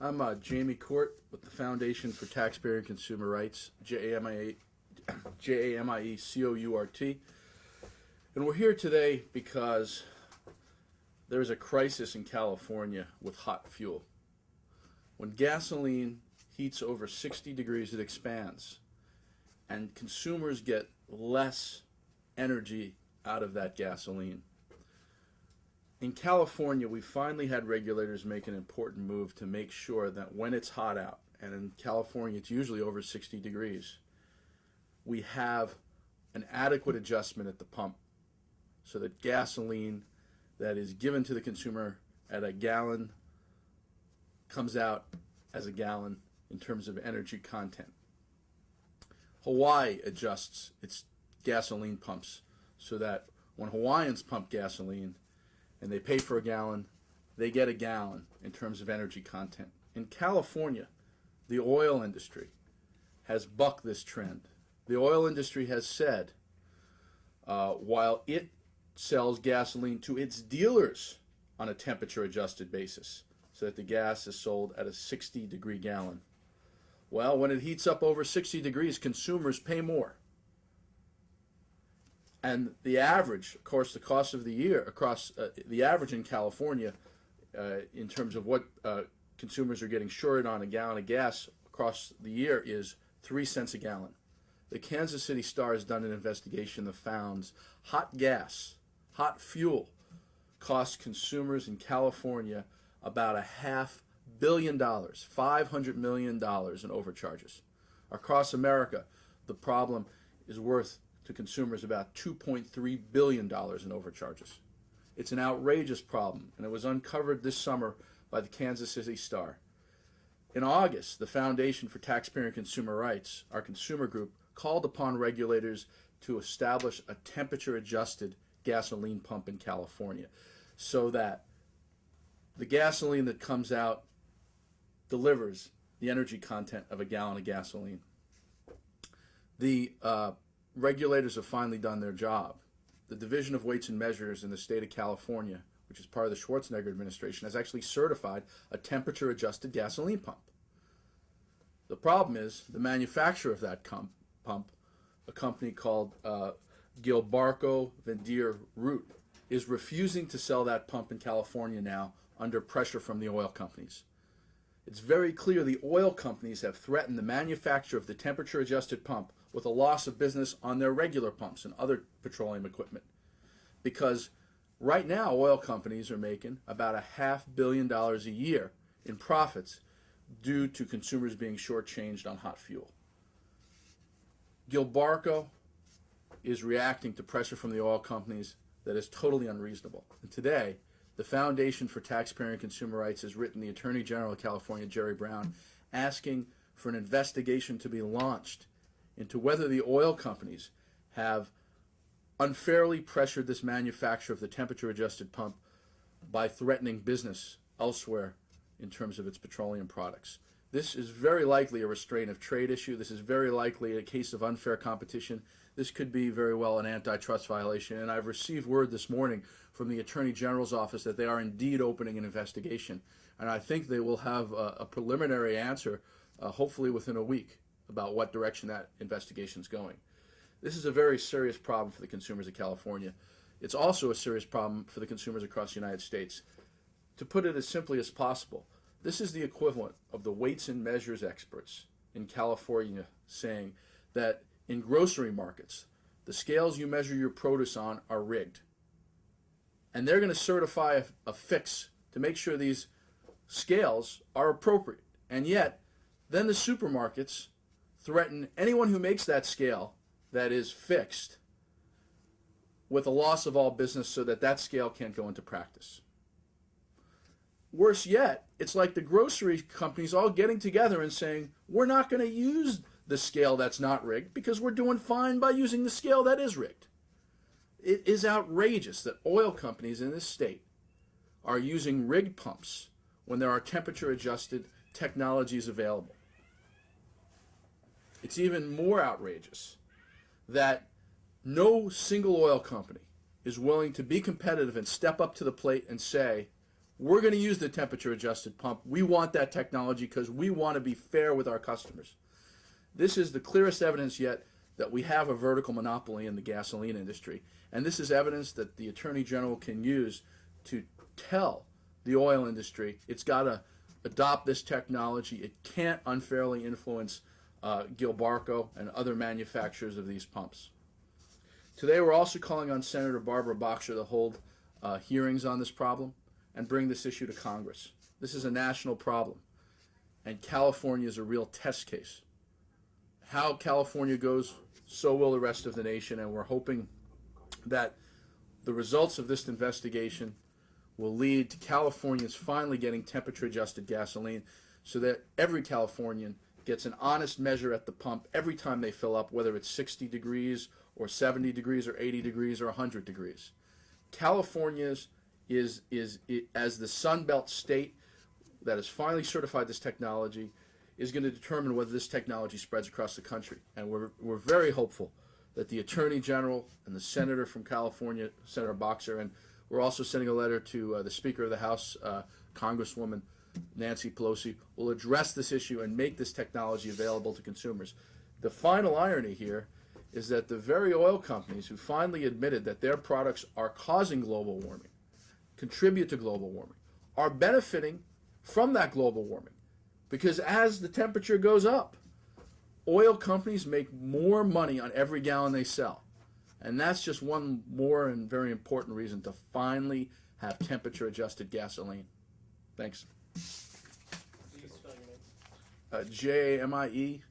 I'm Jamie Court with the Foundation for Taxpayer and Consumer Rights, JAMIE-COURT. And we're here today because there's a crisis in California with hot fuel. When gasoline heats over 60 degrees, it expands, and consumers get less energy out of that gasoline. In California, we finally had regulators make an important move to make sure that when it's hot out, and in California it's usually over 60 degrees, we have an adequate adjustment at the pump so that gasoline that is given to the consumer at a gallon comes out as a gallon in terms of energy content. Hawaii adjusts its gasoline pumps so that when Hawaiians pump gasoline and they pay for a gallon, they get a gallon in terms of energy content. In California, the oil industry has bucked this trend. The oil industry has said, while it sells gasoline to its dealers on a temperature-adjusted basis, so that the gas is sold at a 60-degree gallon. Well, when it heats up over 60 degrees, consumers pay more. And the average, of course, the cost of the year across the average in California, in terms of what consumers are getting shorted on a gallon of gas across the year, is 3 cents a gallon. The Kansas City Star has done an investigation that found hot gas, hot fuel, costs consumers in California about $500 million, $500 million in overcharges. Across America, the problem is worth to consumers about $2.3 billion in overcharges. It's an outrageous problem, and it was uncovered this summer by the Kansas City Star. In August, the Foundation for Taxpayer and Consumer Rights, our consumer group, called upon regulators to establish a temperature-adjusted gasoline pump in California so that the gasoline that comes out delivers the energy content of a gallon of gasoline. The regulators have finally done their job. The Division of Weights and Measures in the state of California, which is part of the Schwarzenegger administration, has actually certified a temperature-adjusted gasoline pump. The problem is the manufacturer of that pump, a company called Gilbarco Vedeer-Root, is refusing to sell that pump in California now under pressure from the oil companies. It's very clear the oil companies have threatened the manufacturer of the temperature-adjusted pump with a loss of business on their regular pumps and other petroleum equipment. Because right now, oil companies are making about $500 million a year in profits due to consumers being shortchanged on hot fuel. Gilbarco is reacting to pressure from the oil companies that is totally unreasonable. And today, the Foundation for Taxpayer and Consumer Rights has written the Attorney General of California, Jerry Brown, asking for an investigation to be launched into whether the oil companies have unfairly pressured this manufacturer of the temperature-adjusted pump by threatening business elsewhere in terms of its petroleum products. This is very likely a restraint of trade issue. This is very likely a case of unfair competition. This could be very well an antitrust violation. And I've received word this morning from the Attorney General's office that they are indeed opening an investigation. And I think they will have a preliminary answer, hopefully within a week, about what direction that investigation is going. This is a very serious problem for the consumers of California. It's also a serious problem for the consumers across the United States. To put it as simply as possible, this is the equivalent of the weights and measures experts in California saying that in grocery markets, the scales you measure your produce on are rigged. And they're going to certify a fix to make sure these scales are appropriate. And yet, then the supermarkets threaten anyone who makes that scale that is fixed with a loss of all business so that that scale can't go into practice. Worse yet, it's like the grocery companies all getting together and saying, we're not going to use the scale that's not rigged because we're doing fine by using the scale that is rigged. It is outrageous that oil companies in this state are using rigged pumps when there are temperature-adjusted technologies available. It's even more outrageous that no single oil company is willing to be competitive and step up to the plate and say, We're going to use the temperature adjusted pump. We want that technology because we want to be fair with our customers. This is the clearest evidence yet that we have a vertical monopoly in the gasoline industry. And this is evidence that the Attorney General can use to tell the oil industry it's got to adopt this technology. It can't unfairly influence Gilbarco and other manufacturers of these pumps. Today we're also calling on Senator Barbara Boxer to hold hearings on this problem and bring this issue to Congress. This is a national problem, and California is a real test case. How California goes, so will the rest of the nation, and we're hoping that the results of this investigation will lead to Californians finally getting temperature-adjusted gasoline so that every Californian gets an honest measure at the pump every time they fill up, whether it's 60 degrees or 70 degrees or 80 degrees or 100 degrees. California's is as the Sun Belt state that has finally certified this technology is going to determine whether this technology spreads across the country. And we're very hopeful that the Attorney General and the Senator from California, Senator Boxer, and we're also sending a letter to the Speaker of the House, Congresswoman Nancy Pelosi, will address this issue and make this technology available to consumers. The final irony here is that the very oil companies who finally admitted that their products are causing global warming, contribute to global warming, are benefiting from that global warming. Because as the temperature goes up, oil companies make more money on every gallon they sell. And that's just one more and very important reason to finally have temperature-adjusted gasoline. Thanks. JAMIECOURT.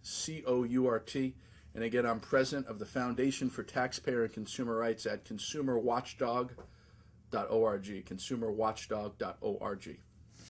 And again, I'm president of the Foundation for Taxpayer and Consumer Rights at consumerwatchdog.org, consumerwatchdog.org.